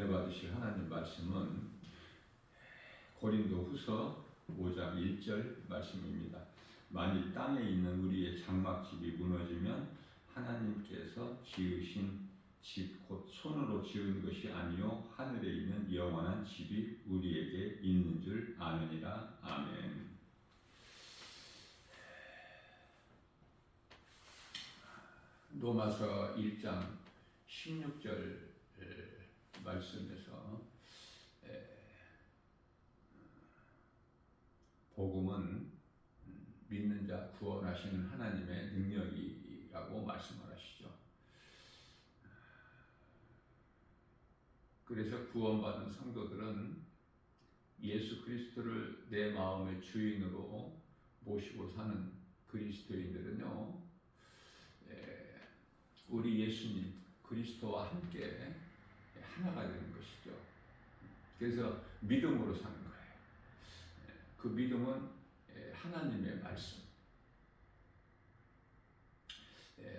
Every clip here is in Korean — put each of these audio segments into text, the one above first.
받으실 하나님 말씀은 고린도후서 5장 1절 말씀입니다. 만일 땅에 있는 우리의 장막집이 무너지면 하나님께서 지으신 집 곧 손으로 지은 것이 아니요 하늘에 있는 영원한 집이 우리에게 있는 줄 아느니라. 아멘. 로마서 1장 16절 말씀에서 복음은 믿는 자 구원하시는 하나님의 능력이라고 말씀을 하시죠. 그래서 구원받은 성도들은 예수 그리스도를 내 마음의 주인으로 모시고 사는 그리스도인들은요, 우리 예수님 그리스도와 함께 하나가 되는 것이죠. 그래서 믿음으로 사는 거예요. 그 믿음은 하나님의 말씀.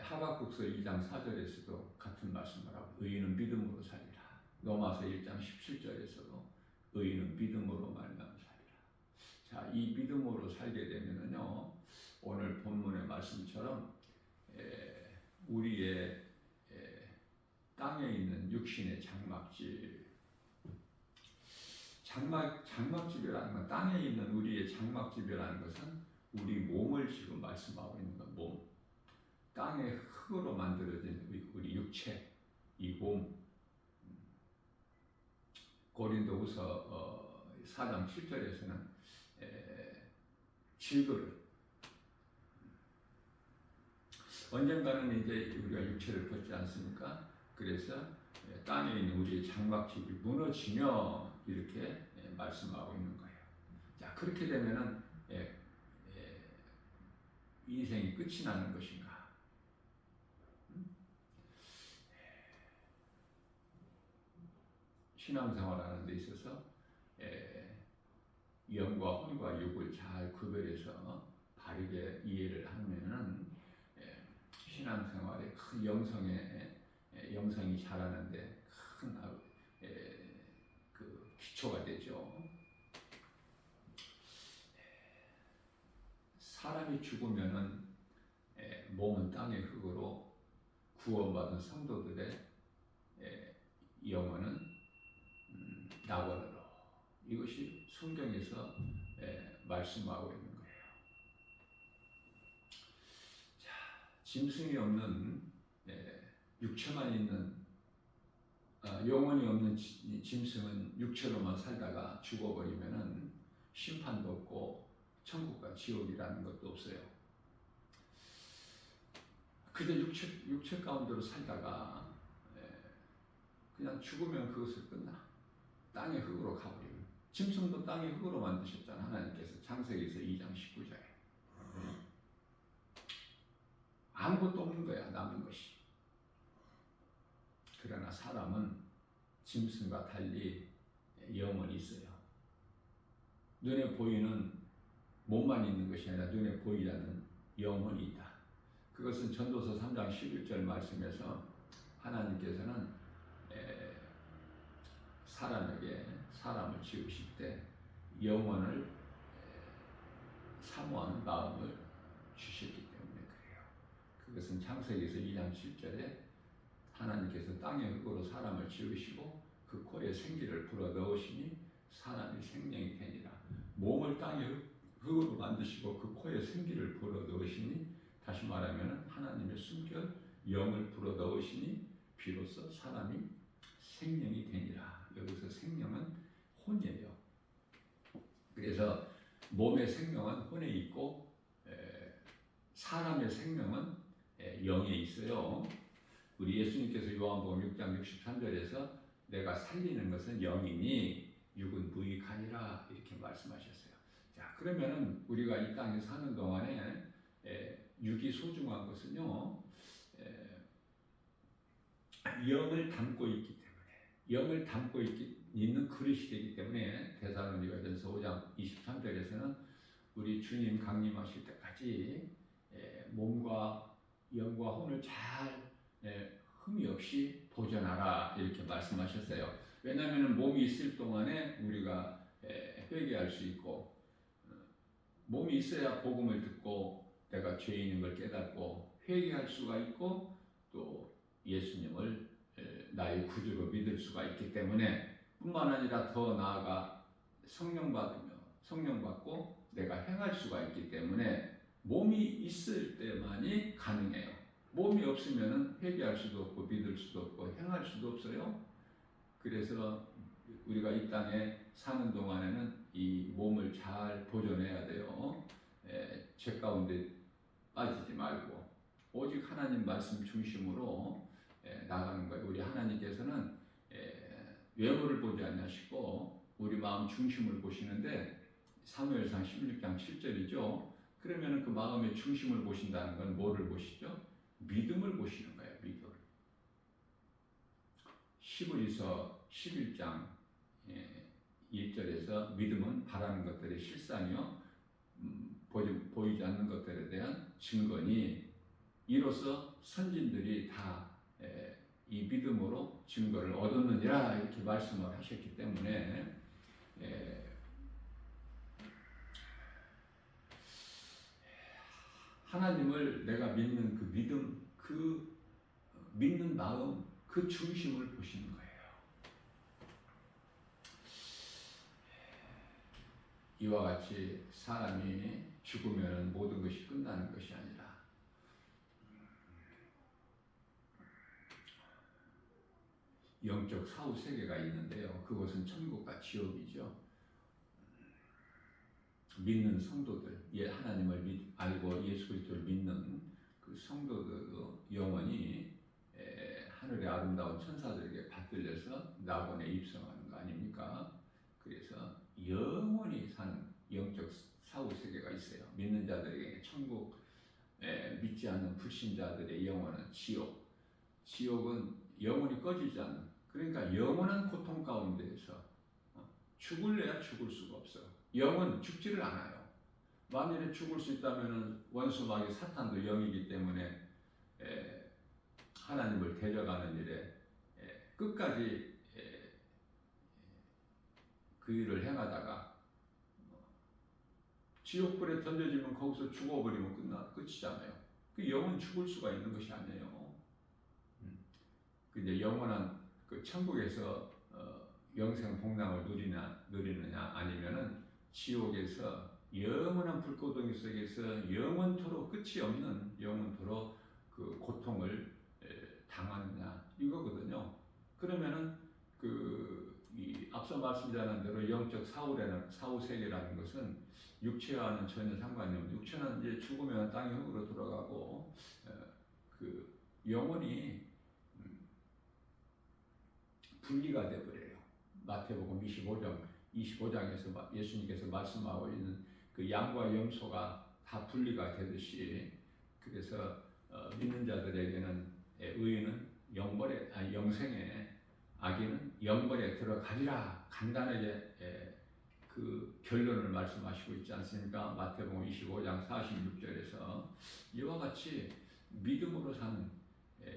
하박국서 2장 4절에서도 같은 말씀을 하고 의인은 믿음으로 살리라. 로마서 1장 17절에서도 의인은 믿음으로 말미암아 살리라. 자, 이 믿음으로 살게 되면은요, 오늘 본문의 말씀처럼 우리의 땅에 있는 육신의 장막집이라는 건, 땅에 있는 우리의 장막집이라는 것은 우리 몸을 지금 말씀하고 있는 건 몸. 땅의 흙으로 만들어진 우리 육체, 이 몸. 고린도후서 4장 7절에서는 질그릇. 언젠가는 이제 우리가 육체를 벗지 않습니까? 그래서 땅에 있는 우리의 장막집이 무너지며 이렇게 말씀하고 있는 거예요. 자, 그렇게 되면은 인생이 끝이 나는 것인가? 신앙생활하는 데 있어서 영과 혼과 육을 잘 구별해서 바르게 이해를 하면은 신앙생활에 큰 영성이 자라는데 큰 그 기초가 되죠. 사람이 죽으면은 몸은 땅의 흙으로, 구원받은 성도들의 영혼은 낙원으로. 이것이 성경에서 말씀하고 있는 거예요. 자, 짐승이 없는 육체만 있는 영혼이 없는 짐승은 육체로만 살다가 죽어버리면은 심판도 없고 천국과 지옥이라는 것도 없어요. 그저 육체 가운데로 살다가 그냥 죽으면 그것을 끝나. 땅의 흙으로 가버리면. 짐승도 땅의 흙으로 만드셨잖아, 하나님께서. 창세기에서 2장 19절에. 아무것도 없는 거야, 남은 것이. 그러나 사람은 짐승과 달리 영혼이 있어요. 눈에 보이는 몸만 있는 것이 아니라 눈에 보이지 않는 영혼이 있다. 그것은 전도서 3장 11절 말씀에서 하나님께서는 사람에게 사람을 지으실 때 영혼을 사모하는 마음을 주셨기 때문에 그래요. 그것은 창세기에서 2장 7절에 하나님께서 땅의 흙으로 사람을 지으시고 그 코에 생기를 불어 넣으시니 사람이 생명이 되니라. 몸을 땅의 흙으로 만드시고 그 코에 생기를 불어 넣으시니, 다시 말하면 하나님의 숨결 영을 불어 넣으시니 비로소 사람이 생명이 되니라. 여기서 생명은 혼이에요. 그래서 몸의 생명은 혼에 있고 사람의 생명은 영에 있어요. 우리 예수님께서 요한복음 6장 63절에서 내가 살리는 것은 영이니 육은 무익하니라 이렇게 말씀하셨어요. 자, 그러면은 우리가 이 땅에 사는 동안에 육이 소중한 것은요, 영을 담고 있기 때문에, 영을 담고 있는 그릇이 되기 때문에 데살로니가전서 5장 23절에서는 우리 주님 강림하실 때까지 몸과 영과 혼을 잘 흠이 없이 보존하라 이렇게 말씀하셨어요. 왜냐하면 몸이 있을 동안에 우리가 회개할 수 있고, 몸이 있어야 복음을 듣고 내가 죄인인 걸 깨닫고 회개할 수가 있고, 또 예수님을 나의 구주로 믿을 수가 있기 때문에, 뿐만 아니라 더 나아가 성령 받고 내가 행할 수가 있기 때문에 몸이 있을 때만이 가능해요. 몸이 없으면 회개할 수도 없고 믿을 수도 없고 행할 수도 없어요. 그래서 우리가 이 땅에 사는 동안에는 이 몸을 잘 보존해야 돼요. 죄 가운데 빠지지 말고 오직 하나님 말씀 중심으로 나가는 거예요. 우리 하나님께서는 외모를 보지 않으시고 우리 마음 중심을 보시는데, 사무엘상 16장 7절이죠. 그러면 그 마음의 중심을 보신다는 건 뭐를 보시죠? 믿음을 보시는 거예요. 믿음. 히브리서 11장 1절에서 믿음은 바라는 것들의 실상이요 보이지 않는 것들에 대한 증거니, 이로써 선진들이 다 이 믿음으로 증거를 얻었느니라 이렇게 말씀을 하셨기 때문에, 하나님을 내가 믿는 그 믿음, 그 믿는 마음, 그 중심을 보시는 거예요. 이와 같이 사람이 죽으면 모든 것이 끝나는 것이 아니라 영적 사후 세계가 있는데요. 그것은 천국과 지옥이죠. 믿는 성도들, 하나님을 알고 예수 그리스도를 믿는 그 성도들도 영원히 하늘의 아름다운 천사들에게 받들려서 낙원에 입성하는 거 아닙니까? 그래서 영원히 사는 영적 사후 세계가 있어요. 믿는 자들에게 천국, 믿지 않는 불신자들의 영원한 지옥. 지옥은 영원히 꺼지지 않는, 그러니까 영원한 고통 가운데에서 죽을래야 죽을 수가 없어. 영은 죽지를 않아요. 만일에 죽을 수 있다면 원수 마귀 사탄도 영이기 때문에 하나님을 데려가는 일에 끝까지 그 일을 행하다가 지옥불에 던져지면 거기서 죽어버리면 끝이잖아요. 그 영은 죽을 수가 있는 것이 아니에요. 근데 영원한 그 천국에서 영생 복락을 누리느냐 아니면은 지옥에서 영원한 불고동 속에서 영원토록 끝이 없는 영원토록 그 고통을 당하느냐 이거거든요. 그러면은 이 앞서 말씀드린 대로 영적 사후 세계라는 것은 육체와는 전혀 상관이 없는, 육체는 이제 죽으면 땅의 흙으로 들어가고 그 영혼이 분리가 되어버려요. 마태복음 25장에서 예수님께서 말씀하고 있는 그 양과 염소가 다 분리가 되듯이, 그래서 믿는 자들에게는 의인은 영생에, 악인은 영벌에 들어가리라 간단하게 그 결론을 말씀하시고 있지 않습니까? 마태복음 25장 46절에서 이와 같이 믿음으로 사는,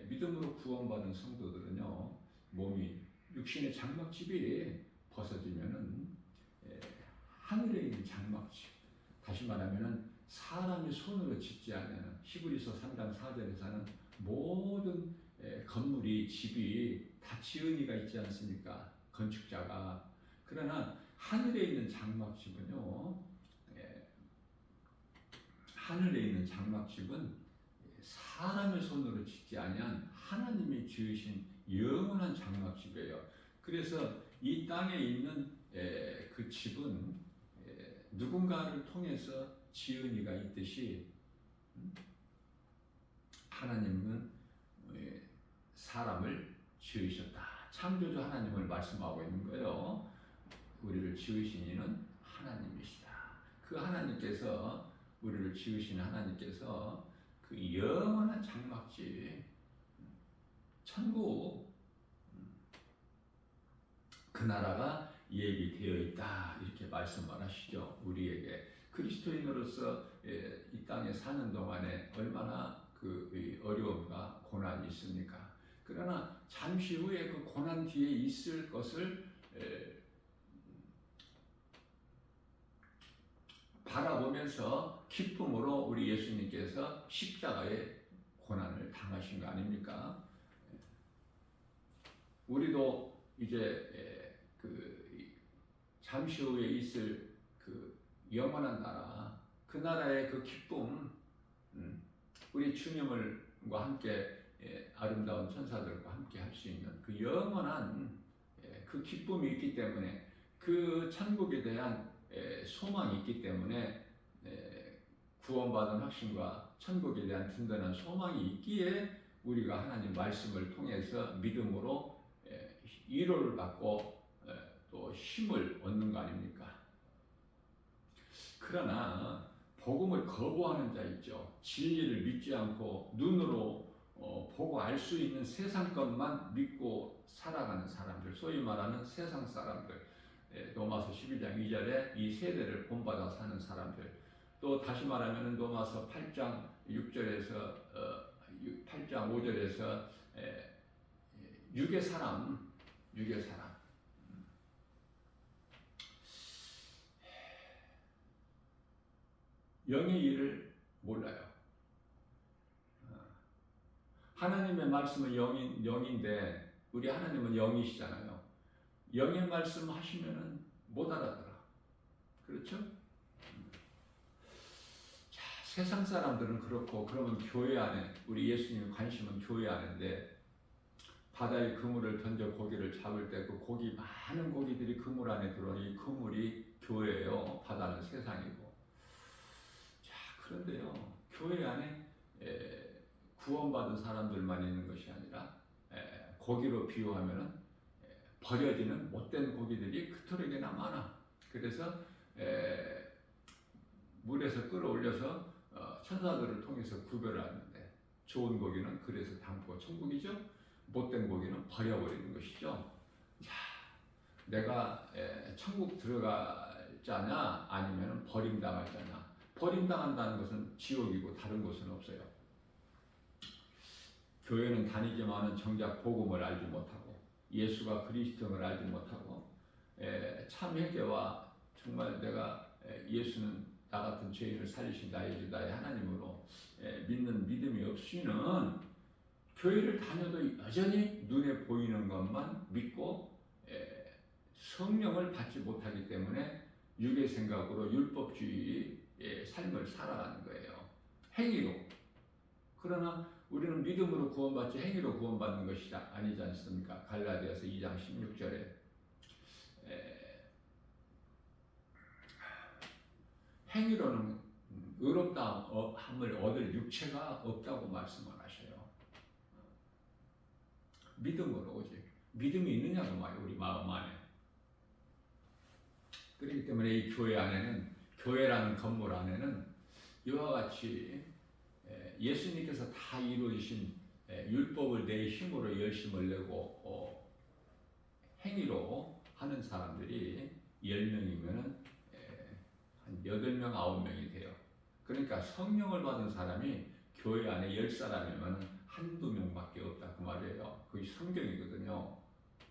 믿음으로 구원받은 성도들은요, 몸이 육신의 장막집이 벗어지면은 하늘에 있는 장막집, 다시 말하면은 사람이 손으로 짓지 않는, 히브리서 3장 4절에서는 모든 건물이, 집이 다 지은 이가 있지 않습니까? 건축자가. 그러나 하늘에 있는 장막집은요, 하늘에 있는 장막집은 사람의 손으로 짓지 아니한 하나님이 지으신 영원한 장막집이에요. 그래서 이 땅에 있는 그 집은 누군가를 통해서 지은 이가 있듯이, 하나님은 사람을 지으셨다. 창조주 하나님을 말씀하고 있는 거예요. 우리를 지으신 이는 하나님이시다. 그 하나님께서, 우리를 지으신 하나님께서 그 영원한 장막집, 천국, 그 나라가 예비되어 있다 이렇게 말씀을 하시죠. 우리에게 그리스도인으로서 이 땅에 사는 동안에 얼마나 그 어려움과 고난이 있습니까? 그 그러나 잠시 후에 그 고난 뒤에 있을 것을 바라보면서 기쁨으로 우리 예수님께서 십자가의 고난을 당하신 거 아닙니까? 우리도 이제 그 잠시 후에 있을 그 영원한 나라, 그 나라의 그 기쁨, 우리 주님과 함께 아름다운 천사들과 함께 할 수 있는 그 영원한 그 기쁨이 있기 때문에, 그 천국에 대한 소망이 있기 때문에, 구원받은 확신과 천국에 대한 든든한 소망이 있기에 우리가 하나님 말씀을 통해서 믿음으로 위로를 받고 또 힘을 얻는 거 아닙니까? 그러나 복음을 거부하는 자 있죠. 진리를 믿지 않고 눈으로 보고 알 수 있는 세상 것만 믿고 살아가는 사람들, 소위 말하는 세상 사람들, 로마서 12장 2절에 이 세대를 본받아 사는 사람들, 또 다시 말하면 로마서 8장 6절에서 8장 5절에서 육의 사람, 영의 일을 몰라요. 하나님의 말씀은 영인데 우리 하나님은 영이시잖아요. 영의 말씀 하시면은 못 알아들어. 그렇죠? 자, 세상 사람들은 그렇고, 그러면 교회 안에, 우리 예수님 관심은 교회 안인데, 바다에 그물을 던져 고기를 잡을 때 그 고기, 많은 고기들이 그물 안에 들어오니 이 그물이 교회예요. 바다는 세상이고. 자, 그런데요, 교회 안에 구원받은 사람들만 있는 것이 아니라 고기로 비유하면은 버려지는 못된 고기들이 그토록이나 많아. 그래서 물에서 끌어올려서 천사들을 통해서 구별을 하는데, 좋은 고기는 그래서 담고 천국이죠. 못된 고기는 버려버리는 것이죠. 자, 내가 천국 들어갈 자냐 아니면 버림당할 자냐. 버림당한다는 것은 지옥이고 다른 것은 없어요. 교회는 다니지만은 정작 복음을 알지 못하고 예수가 그리스도를 알지 못하고 참 회개와 정말 내가 예수는 나 같은 죄인을 살리신 나의 주 나의 하나님으로 믿는 믿음이 없이는 교회를 다녀도 여전히 눈에 보이는 것만 믿고 성령을 받지 못하기 때문에 육의 생각으로 율법주의의 삶을 살아가는 거예요. 행위로. 그러나 우리는 믿음으로 구원받지 행위로 구원받는 것이 아니지 않습니까? 갈라디아서 2장 16절에 행위로는 의롭다함을 얻을 육체가 없다고 말씀을 하셔요. 믿음으로 오직. 믿음이 있느냐고 말이에요. 우리 마음 안에. 그렇기 때문에 이 교회 안에는, 교회라는 건물 안에는 이와 같이 예수님께서 다 이루어주신 율법을 내 힘으로 열심을 내고 행위로 하는 사람들이 10명이면 한 8명, 9명이 돼요. 그러니까 성령을 받은 사람이 교회 안에 10사람이면 한두 명밖에 없다 그 말이에요. 그게 성경이거든요.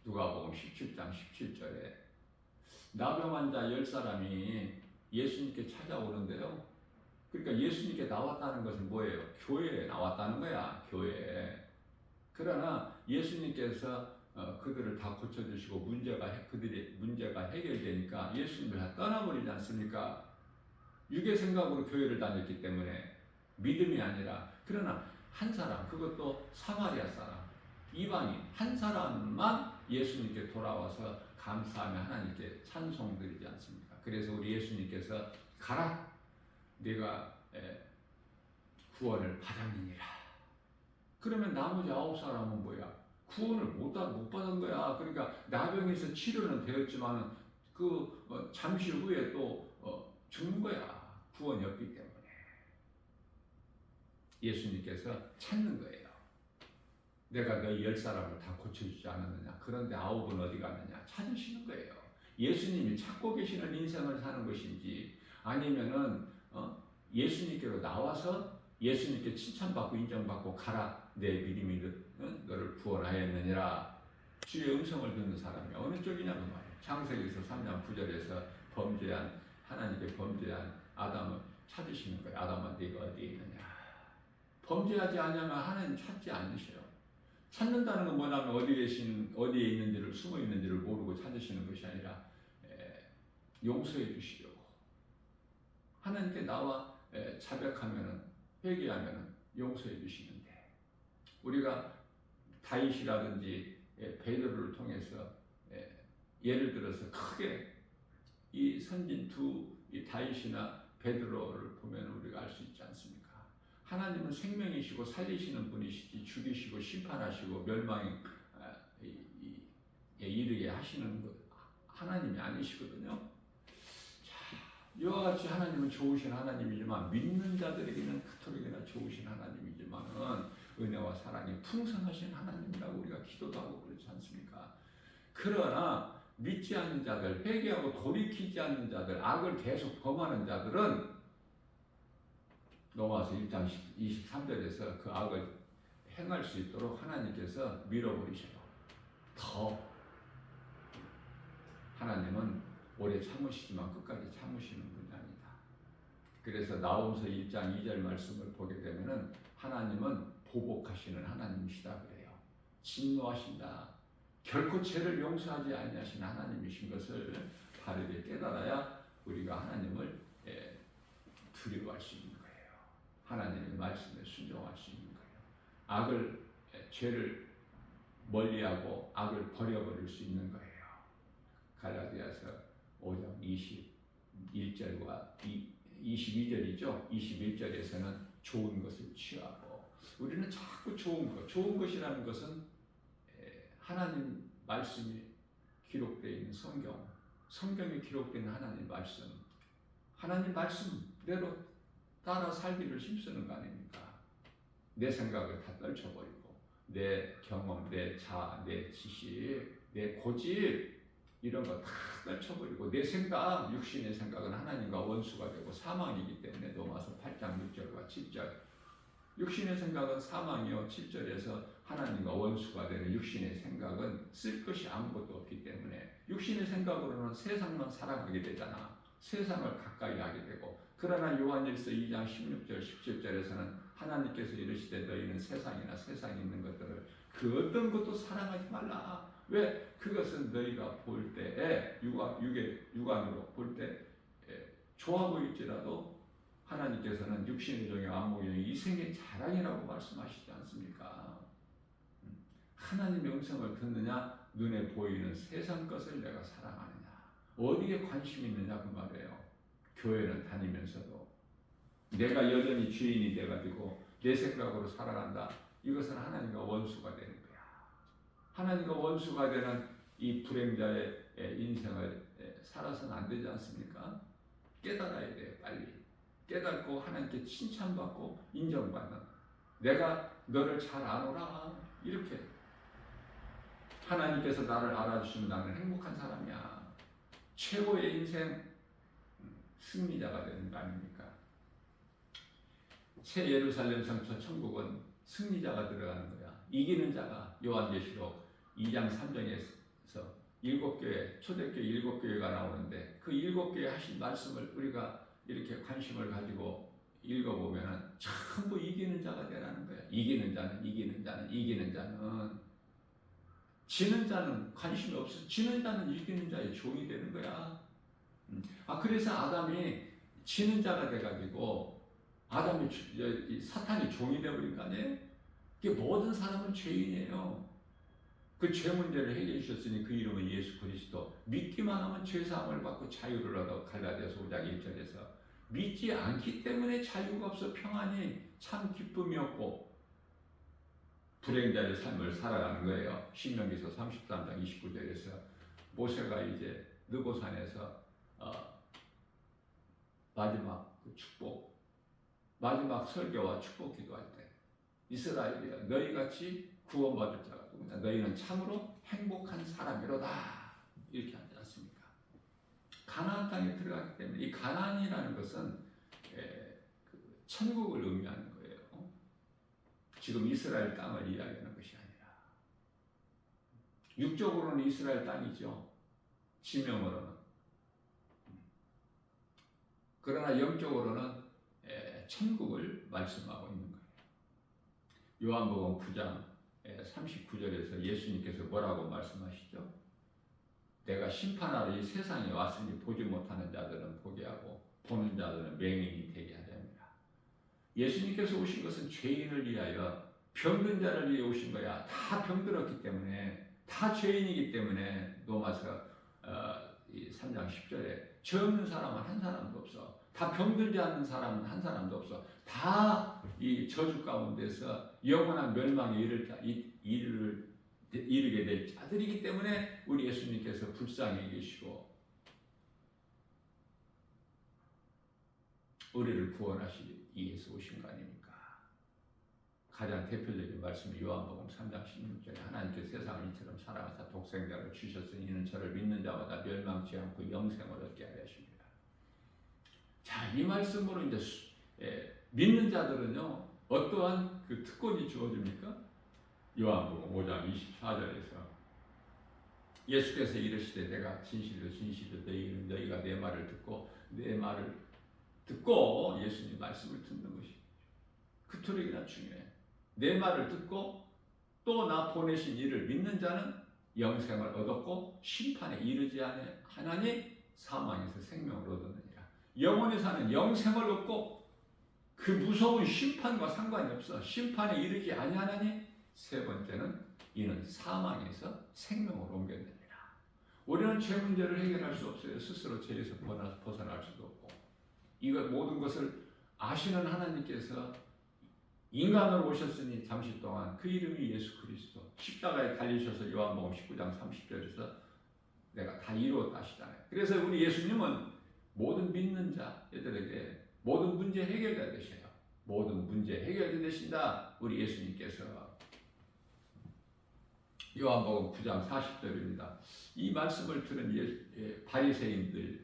누가복음 17장 17절에 나병 환자 10사람이 예수님께 찾아오는데요. 그러니까 예수님께 나왔다는 것은 뭐예요? 교회에 나왔다는 거야. 교회에. 그러나 예수님께서 그들을 다 고쳐주시고 그들의 문제가 해결되니까 예수님을 다 떠나버리지 않습니까? 육의 생각으로 교회를 다녔기 때문에 믿음이 아니라. 그러나 한 사람, 그것도 사마리아 사람, 이방인 한 사람만 예수님께 돌아와서 감사하며 하나님께 찬송드리지 않습니까? 그래서 우리 예수님께서 가라, 네가 구원을 받았느니라. 그러면 나머지 9사람은 뭐야? 구원을 못 받은 거야. 그러니까 나병에서 치료는 되었지만은 잠시 후에 또 죽는 거야. 구원이 없기 때문에. 예수님께서 찾는 거예요. 내가 너희 10사람을 다 고쳐주지 않았느냐? 그런데 9은 어디 갔느냐? 찾으시는 거예요. 예수님이 찾고 계시는 인생을 사는 것인지, 아니면은 예수님께로 나와서 예수님께 칭찬받고 인정받고 가라 내 믿음이 너를 구원하였느니라. 주의 음성을 듣는 사람이 어느 쪽이냐고 말이에요. 창세기에서 3장 9절에서 하나님께 범죄한 아담을 찾으시는 거예요. 아담아 네가 어디에 있느냐. 범죄하지 않으면 하나님 찾지 않으셔요. 찾는다는 건 뭐냐면 어디에 있는지를, 숨어 있는지를 모르고 찾으시는 것이 아니라 용서해 주시려고. 하나님께 나와 자백하면은, 회개하면은 용서해 주시는데, 우리가 다윗이라든지 베드로를 통해서 예를 들어서 크게 이 선진 이 다윗이나 베드로를 보면 우리가 알 수 있지 않습니까? 하나님은 생명이시고 살리시는 분이시지 죽이시고 심판하시고 멸망에 이르게 하시는 하나님이 아니시거든요. 이와 같이 하나님은 좋으신 하나님이지만 믿는 자들에게는 그토록이나 좋으신 하나님이지만은 은혜와 사랑이 풍성하신 하나님이라고 우리가 기도도 하고 그렇지 않습니까? 그러나 믿지 않는 자들, 회개하고 돌이키지 않는 자들, 악을 계속 범하는 자들은 로마서 1장 23절에서 그 악을 행할 수 있도록 하나님께서 밀어버리셔요. 더 하나님은 오래 참으시지만 끝까지 참으시는 분이 아니다. 그래서 나홈서 1장 2절 말씀을 보게 되면은 하나님은 보복하시는 하나님이시다 그래요. 진노하신다. 결코 죄를 용서하지 아니하시는 하나님이신 것을 바르게 깨달아야 우리가 하나님을 두려워할 수 있는 거예요. 하나님의 말씀에 순종할 수 있는 거예요. 죄를 멀리하고 악을 버려버릴 수 있는 거예요. 갈라디아서 5장 21절과 22절이죠. 21절에서는 좋은 것을 취하고, 우리는 자꾸 좋은 것이라는 것은 하나님 말씀이 기록되어 있는 성경에 기록된 하나님 말씀대로 따라 살기를 힘쓰는 거 아닙니까? 내 생각을 다 떨쳐버리고, 내 경험, 내 자아, 내 지식, 내 고집, 이런 거 다 떨쳐버리고, 내 생각, 육신의 생각은 하나님과 원수가 되고 사망이기 때문에 로마서 8장 6절과 7절, 육신의 생각은 사망이요, 7절에서 하나님과 원수가 되는 육신의 생각은 쓸 것이 아무것도 없기 때문에 육신의 생각으로는 세상만 살아가게 되잖아. 세상을 가까이 하게 되고. 그러나 요한일서 2장 16절 17절에서는 하나님께서 이르시되 너희는 세상이나 세상에 있는 것들을 그 어떤 것도 사랑하지 말라. 왜? 그것은 너희가 볼 때에 육안으로 볼 때 좋아 보일지라도 하나님께서는 육신의 종의 안목의 이생의 자랑이라고 말씀하시지 않습니까? 하나님의 음성을 듣느냐, 눈에 보이는 세상 것을 내가 사랑하느냐, 어디에 관심이 있느냐 그 말이에요. 교회는 다니면서도 내가 여전히 주인이 돼가지고 내 생각으로 살아간다. 이것은 하나님과 원수가 되는 거야. 하나님과 원수가 되는 이 불행자의 인생을 살아서는 안 되지 않습니까? 깨달아야 돼요. 빨리 깨닫고 하나님께 칭찬받고 인정받는, 내가 너를 잘 아노라, 이렇게 하나님께서 나를 알아주시면 나는 행복한 사람이야. 최고의 인생 승리자가 되는 거 아닙니까? 새 예루살렘 성처 천국은 승리자가 들어가는 거야. 이기는 자가, 요한계시록 2장 3장에서 7교회, 초대교회 7교회가 나오는데 그 7교회 하신 말씀을 우리가 이렇게 관심을 가지고 읽어보면 전부 이기는 자가 되라는 거야. 이기는 자는 지는 자는 관심이 없어. 지는 자는 이기는 자의 종이 되는 거야. 그래서 아담이 지는 자가 돼가지고 사탄이 종이 되어버린 거 아니에요? 모든 사람은 죄인이에요. 그 죄 문제를 해결해 주셨으니 그 이름은 예수 그리스도. 믿기만 하면 죄사함을 받고 자유를 얻어. 갈라디아서 5장 1절에서 믿지 않기 때문에 자유가 없어 평안이 참 기쁨이 없고 불행자의 삶을 살아가는 거예요. 신명기서 33장 29절에서 모세가 이제 느고산에서 마지막 축복, 마지막 설교와 축복 기도할 때 이스라엘이여 너희같이 구원받을 자가 누구냐, 너희는 참으로 행복한 사람이로다, 이렇게 하지 않습니까? 가나안 땅에 들어가기 때문에 이 가나안이라는 것은 천국을 의미하는 거예요. 지금 이스라엘 땅을 이야기하는 것이 아니라 육적으로는 이스라엘 땅이죠. 지명으로는. 그러나 영적으로는 천국을 말씀하고 있는 거예요. 요한복음 9장 39절에서 예수님께서 뭐라고 말씀하시죠? 내가 심판하러 이 세상에 왔으니 보지 못하는 자들은 보게 하고 보는 자들은 맹인이 되게 하렵니다. 예수님께서 오신 것은 죄인을 위하여 병든 자를 위해 오신 거야. 다 병들었기 때문에, 다 죄인이기 때문에. 로마서 3장 10절에 죄 없는 사람은 한 사람도 없어. 다 병들지 않는 사람은 한 사람도 없어. 다 이 저주 가운데서 영원한 멸망에 이르게 될 자들이기 때문에 우리 예수님께서 불쌍히 계시고 우리를 구원하시기 위해서 오신 거 아닙니까? 가장 대표적인 말씀이 요한복음 3장 16절에 하나님께서 세상을 이처럼 사랑하사 독생자를 주셨으니 이는 저를 믿는 자마다 멸망치 않고 영생을 얻게 하려 하십니다. 자, 이 말씀으로 이제 믿는 자들은요 어떠한 그 특권이 주어집니까? 요한복음 5장 24절에서 예수께서 이르시되 내가 진실로 너희가 내 말을 듣고 예수님 말씀을 듣는 것이 그토록이나 중요해. 내 말을 듣고 또 나 보내신 이를 믿는 자는 영생을 얻었고 심판에 이르지 하나니 사망에서 생명을 얻었느니라. 영원히 사는 영생을 얻고 그 무서운 심판과 상관이 없어. 심판에 이르지 아니하나니 세 번째는 이는 사망에서 생명으로 옮겼느니라. 우리는 죄 문제를 해결할 수 없어요. 스스로 죄에서 벗어날 수도 없고. 이것 모든 것을 아시는 하나님께서 인간으로 오셨으니 잠시 동안 그 이름이 예수 그리스도 십자가에 달리셔서 요한복음 19장 30절에서 내가 다 이루었다 하시잖아요. 그래서 우리 예수님은 모든 믿는 자들에게 모든 문제 해결자 되셔요. 모든 문제 해결자 되신다. 우리 예수님께서 요한복음 9장 40절입니다. 이 말씀을 들은 바리새인들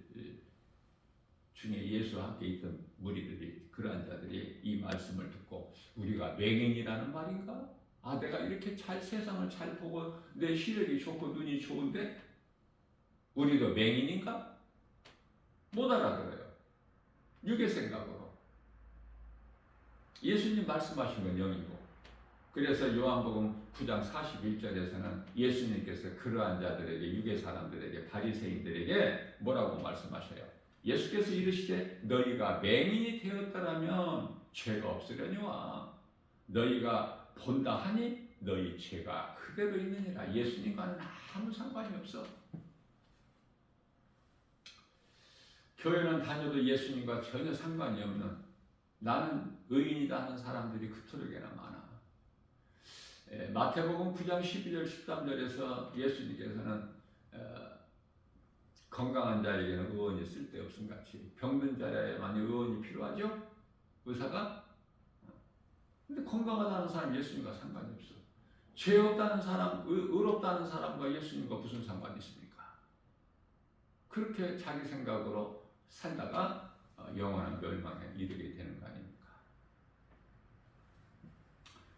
중에 예수와 함께 있던 무리들이 그러한 자들이 이 말씀을 듣고 우리가 맹인이라는 말인가? 아, 내가 이렇게 세상을 잘 보고 내 시력이 좋고 눈이 좋은데 우리도 맹인인가? 못 알아들어요. 육의 생각으로. 예수님 말씀하신 건 영이고. 그래서 요한복음 9장 41절에서는 예수님께서 그러한 자들에게 육의 사람들에게 바리새인들에게 뭐라고 말씀하셔요? 예수께서 이르시되 너희가 맹인이 되었더라면 죄가 없으려니와 너희가 본다 하니 너희 죄가 그대로 있느니라. 예수님과는 아무 상관이 없어. 교회는 다녀도 예수님과 전혀 상관이 없는 나는 의인이다 하는 사람들이 그토록이나 많아. 마태복음 9장 12절 13절에서 예수님께서는 건강한 자에게는 의원이 쓸데없음 같이 병든 자에만 의원이 필요하죠? 의사가? 근데 건강하다는 사람 예수님과 상관이 없어. 죄 없다는 사람, 의롭다는 사람과 예수님과 무슨 상관이 있습니까? 그렇게 자기 생각으로 살다가 영원한 멸망에 이르게 되는 거 아닙니까?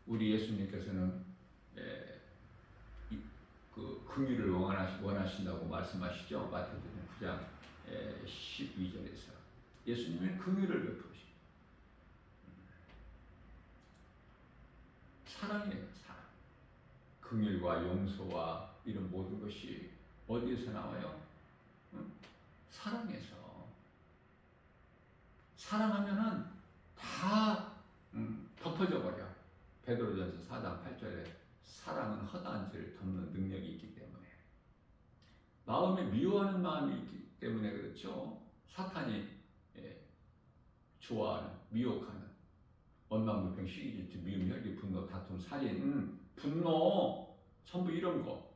우리 예수님께서는 그 긍휼을 원하신다고 말씀하시죠. 마태복음 9장 12절에서 예수님은 긍휼을 베푸십니다. 사랑이에요. 사랑. 긍휼과 용서와 이런 모든 것이 어디에서 나와요? 사랑에서. 사랑하면은 다 덮어져 버려. 베드로전서 4장 8절에 사랑은 허다한 죄를 덮는 능력이 있기 때문에 마음에 미워하는 마음이 있기 때문에 그렇죠. 사탄이 좋아하는 미혹하는 원망불평 시기질투 미움 혈기 분노 다툼 살인 분노 전부 이런 거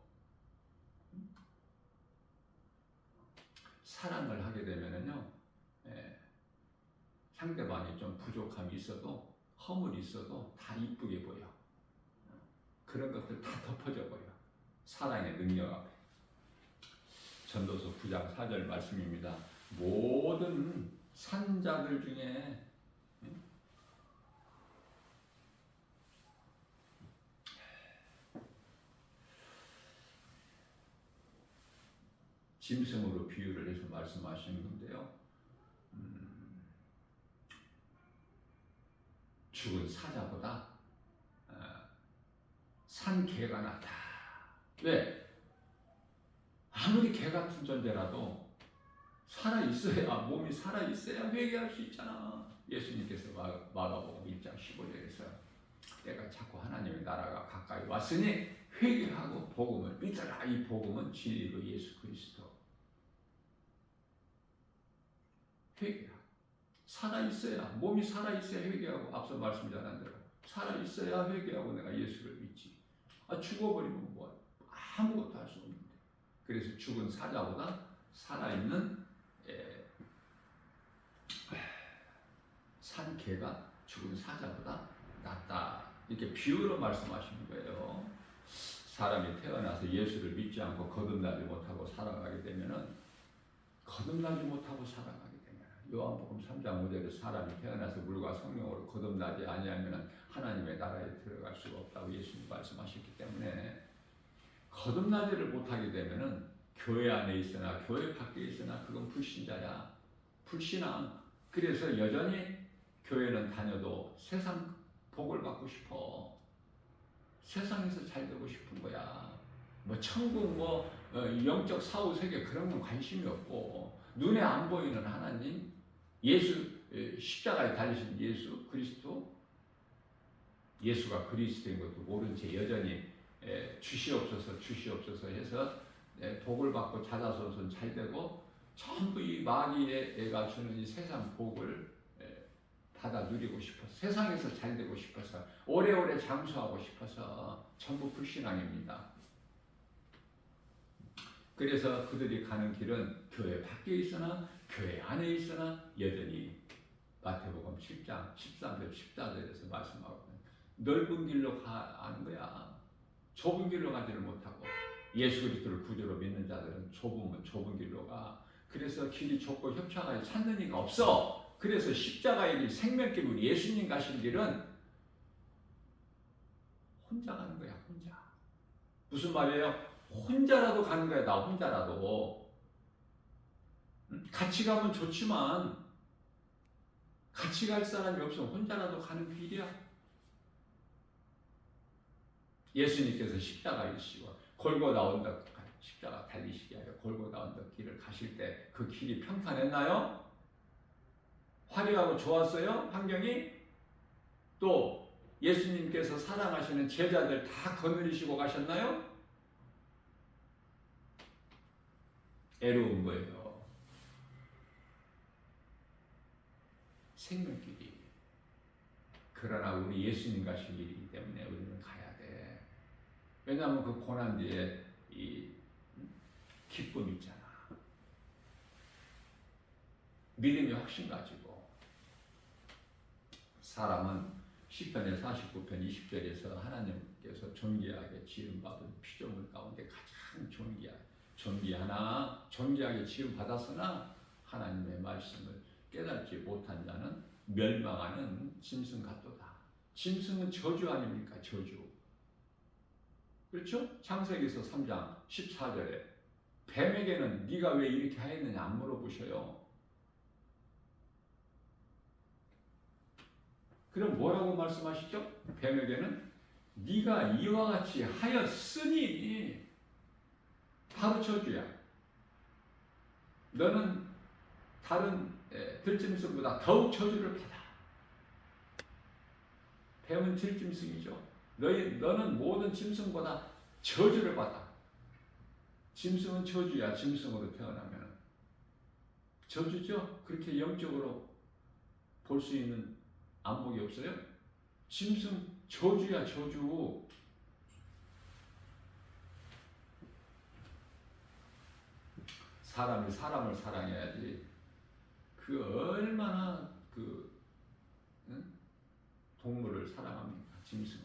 사랑을 하게 되면은요 상대방이 좀 부족함이 있어도 허물이 있어도 다 이쁘게 보여. 그런 것들 다 덮어져 버려. 사랑의 능력 앞에. 전도서 9장 4절 말씀입니다. 모든 산자들 중에 짐승으로 비유를 해서 말씀하시는 건데요. 죽은 사자보다 산 개가 낫다. 왜? 아무리 개 같은 존재라도 살아있어야, 몸이 살아있어야 회개할 수 있잖아. 예수님께서 마가복음 1장 15절에서 내가 자꾸 하나님의 나라가 가까이 왔으니 회개하고 복음을 믿어라. 이 복음은 진리로 예수 그리스도. 회개하고 살아있어야, 몸이 살아있어야 회개하고, 앞서 말씀드린 대로 살아있어야 회개하고 내가 예수를 믿지. 죽어버리면 뭐 아무것도 할 수 없는데. 그래서 죽은 사자보다 살아있는 산 개가 죽은 사자보다 낫다. 이렇게 비유로 말씀하시는 거예요. 사람이 태어나서 예수를 믿지 않고 거듭나지 못하고 살아가게 되면은, 요한복음 3장 5절에 사람이 태어나서 물과 성령으로 거듭나지 아니하면 하나님의 나라에 들어갈 수가 없다고 예수님 말씀하셨기 때문에, 거듭나지를 못하게 되면은 교회 안에 있으나 교회 밖에 있으나 그건 불신자야. 불신앙. 그래서 여전히 교회는 다녀도 세상 복을 받고 싶어. 세상에서 잘 되고 싶은 거야. 뭐 천국, 영적 사후 세계 그런 건 관심이 없고, 눈에 안 보이는 하나님, 예수, 십자가에 달리신 예수 그리스도, 예수가 그리스도인 것도 모른 채 여전히 주시옵소서 해서 복을 받고 자자손손 잘 되고, 전부 이 마귀가 주는 이 세상 복을 받아 누리고 싶어서, 세상에서 잘 되고 싶어서, 오래오래 장수하고 싶어서 전부 불신앙입니다. 그래서 그들이 가는 길은 교회 밖에 있으나 교회 안에 있으나 여전히 마태복음 7장 13절 14절에서 말씀하거든요. 넓은 길로 가는 거야. 좁은 길로 가지를 못하고, 예수 그리스도를 구주로 믿는 자들은 좁은 길로 가. 그래서 길이 좁고 협착하여 찾는 이가 없어. 그래서 십자가의 길, 생명길, 우리 예수님 가신 길은 혼자 가는 거야. 혼자. 무슨 말이에요? 혼자라도 가는 거야. 나 혼자라도. 같이 가면 좋지만 같이 갈 사람이 없으면 혼자라도 가는 길이야. 예수님께서 십자가를 지시고 골고다 언덕, 십자가 달리시게 하여 골고다 언덕 길을 가실 때 그 길이 평탄했나요? 화려하고 좋았어요? 환경이? 또 예수님께서 사랑하시는 제자들 다 거느리시고 가셨나요? 애로운 거예요. 생명길이. 그러나 우리 예수님 가신 길이기 때문에 우리는 가야 돼. 왜냐하면 그 고난 뒤에 이 기쁨 있잖아. 믿음이 확신 가지고. 사람은 시편의 49편 20절에서 하나님께서 존귀하게 지음받은 피조물 가운데 가장 존귀하게 지음받았으나 하나님의 말씀을 깨닫지 못한 자는 멸망하는 짐승 같도다. 짐승은 저주 아닙니까? 저주. 그렇죠? 창세기서 3장 14절에 뱀에게는 네가 왜 이렇게 하였느냐 안 물어보셔요. 그럼 뭐라고 말씀하시죠? 뱀에게는 네가 이와 같이 하였으니, 바로 저주야. 너는 다른 들짐승보다 더욱 저주를 받아. 뱀은 들짐승이죠. 너는 모든 짐승보다 저주를 받아. 짐승은 저주야. 짐승으로 태어나면 저주죠. 그렇게 영적으로 볼 수 있는 안목이 없어요? 짐승 저주야. 저주. 사람이 사람을 사랑해야지. 그 얼마나 동물을 사랑합니까? 짐승은.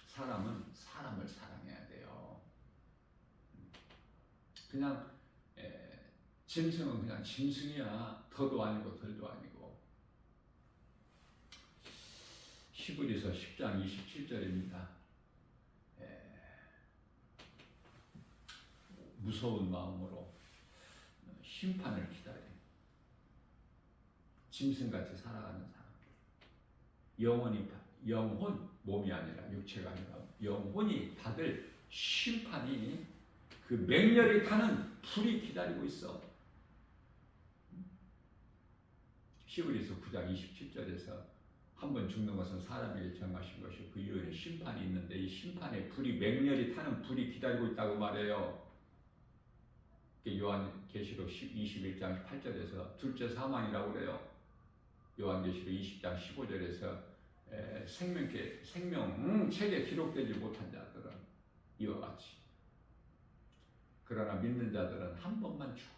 사람은 사람을 사랑해야 돼요. 그냥 짐승은 그냥 짐승이야. 더도 아니고 덜도 아니고. 히브리서 10장 27절입니다. 무서운 마음으로 심판을 기다려 짐승같이 살아가는 사람, 영혼, 몸이 아니라 육체가 아니라 영혼이 받을 심판이 그 맹렬히 타는 불이 기다리고 있어. 히브리서 9장 27절에서 한 번 죽는 것은 사람에게 정하신 것이고 그 이후에는 심판이 있는데 이 심판의 불이 맹렬히 타는 불이 기다리고 있다고 말해요. 요한계시록 21장 8절에서 둘째 사망이라고 그래요. 요한계시록 20장 15절에서 생명책에 기록되지 못한 자들은 이와 같이, 그러나 믿는 자들은 한 번만 죽어.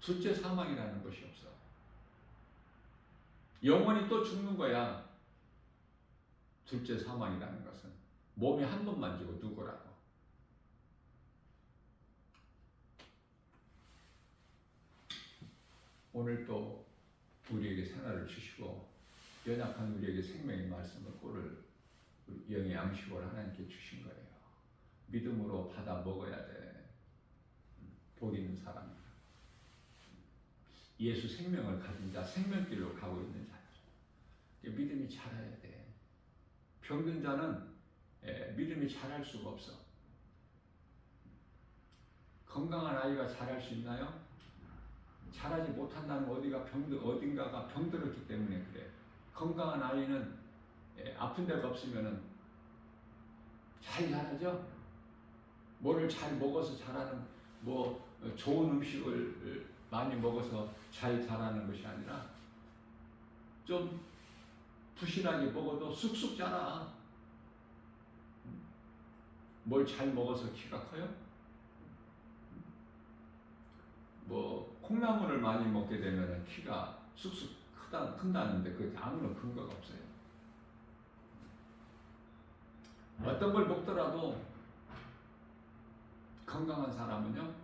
둘째 사망이라는 것이 없어. 영원히 또 죽는 거야. 둘째 사망이라는 것은 몸이 한 번만 죽어. 누구라고? 오늘 또 우리에게 생활을 주시고 연약한 우리에게 생명의 말씀을 꿀을 영의 양식으로 하나님께 주신 거예요. 믿음으로 받아 먹어야 돼. 복 있는 사람이다. 예수 생명을 가진 자, 생명길로 가고 있는 자들. 믿음이 자라야 돼. 병든 자는 믿음이 자랄 수가 없어. 건강한 아이가 자랄 수 있나요? 자라지 못한다는 어딘가가 병들었기 때문에 그래. 건강한 아이는 아픈 데가 없으면 잘 자라죠? 뭐를 잘 먹어서 자라는, 좋은 음식을 많이 먹어서 잘 자라는 것이 아니라 좀 부실하게 먹어도 쑥쑥 자라. 뭘 잘 먹어서 키가 커요? 콩나물을 많이 먹게 되면 키가 쑥쑥 큰다는데 그게 아무런 근거가 없어요. 어떤 걸 먹더라도 건강한 사람은요,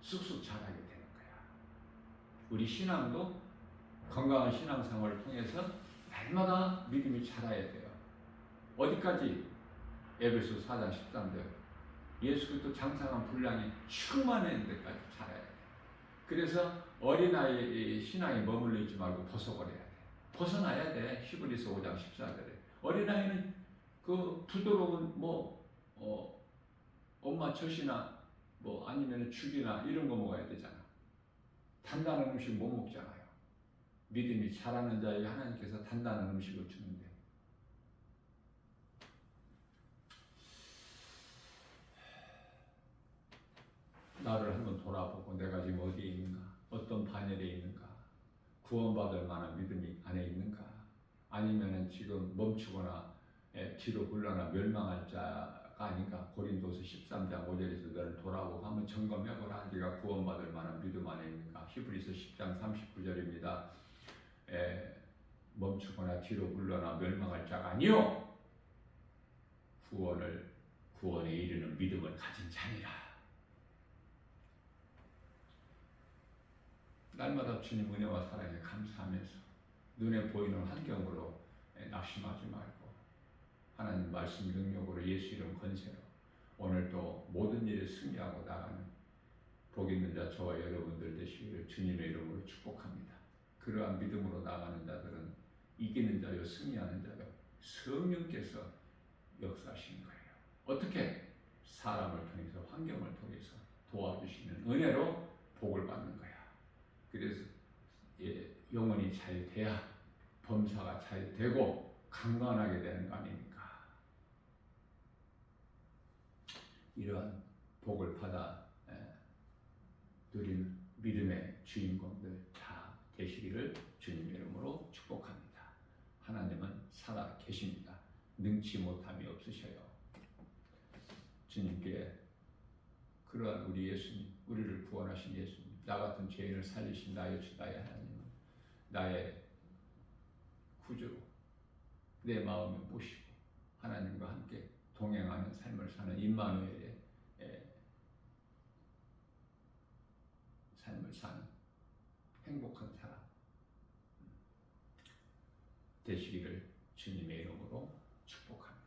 쑥쑥 자라게 되는 거야. 우리 신앙도 건강한 신앙생활을 통해서 날마다 믿음이 자라야 돼요. 어디까지? 에베소 4장 13절. 예수 그리스도 장사한 분량이 충만한 데까지 자라야 돼. 그래서 어린아이의 신앙에 머물러 있지 말고 벗어버려야 돼. 벗어나야 돼. 히브리서 5장 14절에. 어린아이는 그 부드러운 엄마 젖이나 아니면 죽이나 이런 거 먹어야 되잖아. 단단한 음식 못 먹잖아요. 믿음이 자라는 자에게 하나님께서 단단한 음식을 주는데, 나를 한번 돌아보고 내가 지금 어디에 있는가, 어떤 반열에 있는가, 구원받을 만한 믿음이 안에 있는가, 아니면은 지금 멈추거나 뒤로 물러나 멸망할 자가 아닌가. 고린도서 13장 5절에서 너를 돌아보고 한번 점검해보라. 네가 구원받을 만한 믿음 안에 있는가. 히브리서 10장 39절입니다. 멈추거나 뒤로 물러나 멸망할 자가 아니요 구원에 이르는 믿음을 가진 자니라. 날마다 주님 은혜와 사랑에 감사하면서 눈에 보이는 환경으로 낙심하지 말고 하나님 말씀 능력으로 예수 이름 권세로 오늘도 모든 일에 승리하고 나가는 복 있는 자 저와 여러분들 되시기를 주님의 이름으로 축복합니다. 그러한 믿음으로 나가는 자들은 이기는 자요 승리하는 자요 성령께서 역사하시는 거예요. 어떻게? 사람을 통해서, 환경을 통해서 도와주시는 은혜로 복을 받는 거야. 그래서 영혼이 잘 돼야 범사가 잘 되고 강건하게 되는 거 아닙니까? 이러한 복을 받아 누리는 믿음의 주인공들 다 되시기를 주님의 이름으로 축복합니다. 하나님은 살아 계십니다. 능치 못함이 없으셔요. 주님께 그러한 우리 예수님, 우리를 구원하신 예수님, 나 같은 죄인을 살리신 나의 주 나의 하나님은 나의 구주로 내 마음에 모시고 하나님과 함께 동행하는 삶을 사는 임마누엘의 삶을 사는 행복한 사람 되시기를 주님의 이름으로 축복합니다.